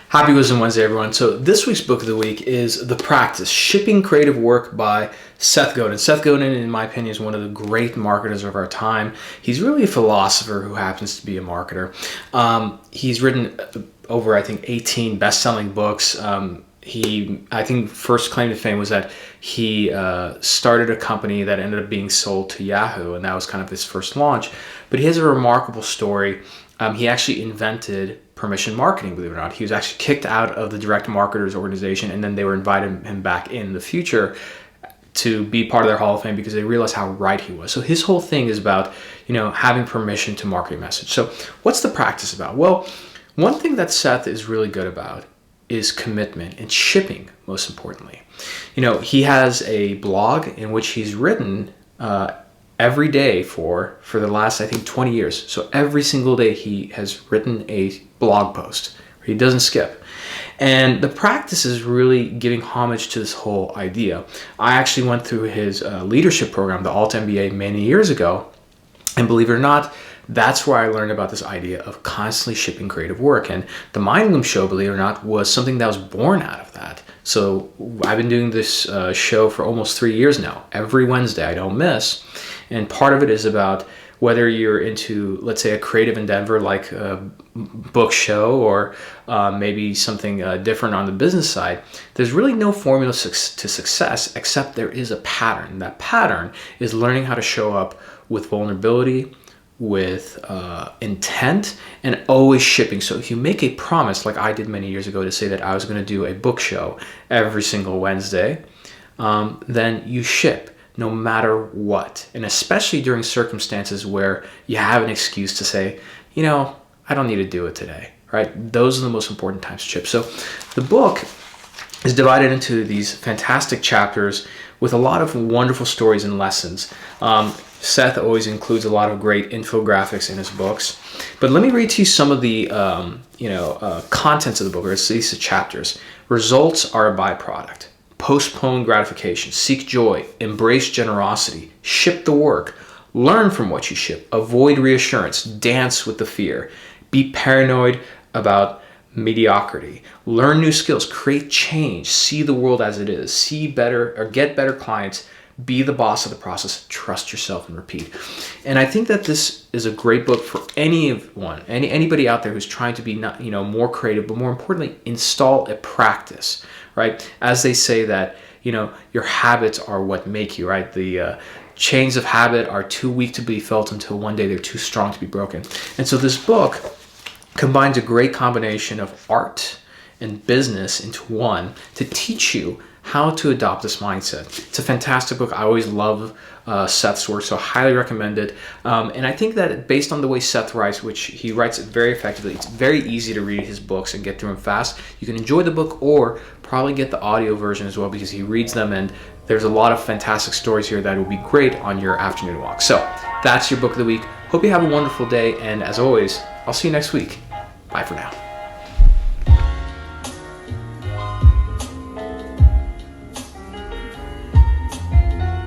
Happy Wisdom Wednesday, everyone. So this week's book of the week is The Practice, Shipping Creative Work by Seth Godin. Seth Godin, in my opinion, is one of the great marketers of our time. He's really a philosopher who happens to be a marketer. He's written over, 18 best-selling books. I think, first claim to fame was that he started a company that ended up being sold to Yahoo, and that was kind of his first launch. But he has a remarkable story. He actually invented permission marketing, believe it or not. He was actually kicked out of the direct marketers organization, and then they were inviting him back in the future to be part of their Hall of Fame because they realized how right he was. So his whole thing is about, having permission to market a message. So what's the practice about? Well, one thing that Seth is really good about is commitment and shipping, most importantly. He has a blog in which he's written every day for the last, 20 years. So every single day he has written a blog post. He doesn't skip. And the practice is really giving homage to this whole idea. I actually went through his leadership program, the Alt MBA, many years ago. And believe it or not, that's where I learned about this idea of constantly shipping creative work. And the Mind Loom show, believe it or not, was something that was born out of that. So I've been doing this show for almost 3 years now. Every Wednesday, I don't miss. And part of it is about whether you're into, let's say, a creative endeavor like a book show or maybe something different on the business side. There's really no formula to success, except there is a pattern. That pattern is learning how to show up with vulnerability, with intent, and always shipping. So if you make a promise, like I did many years ago, to say that I was going to do a book show every single Wednesday, then you ship no matter what. And especially during circumstances where you have an excuse to say, I don't need to do it today, right? Those are the most important times to ship. So the book is divided into these fantastic chapters with a lot of wonderful stories and lessons. Seth always includes a lot of great infographics in his books. But let me read to you some of the contents of the book, or at least the chapters. Results are a byproduct. Postpone gratification. Seek joy. Embrace generosity. Ship the work. Learn from what you ship. Avoid reassurance. Dance with the fear. Be paranoid about mediocrity. Learn new skills. Create change. See the world as it is. See better or get better clients. Be the boss of the process. Trust yourself and repeat. And I think that this is a great book for anybody out there who's trying to be more creative, but more importantly, install a practice, right? As they say that, your habits are what make you, right? The chains of habit are too weak to be felt until one day they're too strong to be broken. And so this book combines a great combination of art and business into one to teach you how to adopt this mindset. It's a fantastic book. I always love Seth's work, so I highly recommend it. And I think that based on the way Seth writes, which he writes it very effectively, it's very easy to read his books and get through them fast. You can enjoy the book or probably get the audio version as well because he reads them, and there's a lot of fantastic stories here that will be great on your afternoon walk. So that's your book of the week. Hope you have a wonderful day, and as always, I'll see you next week. Bye for now.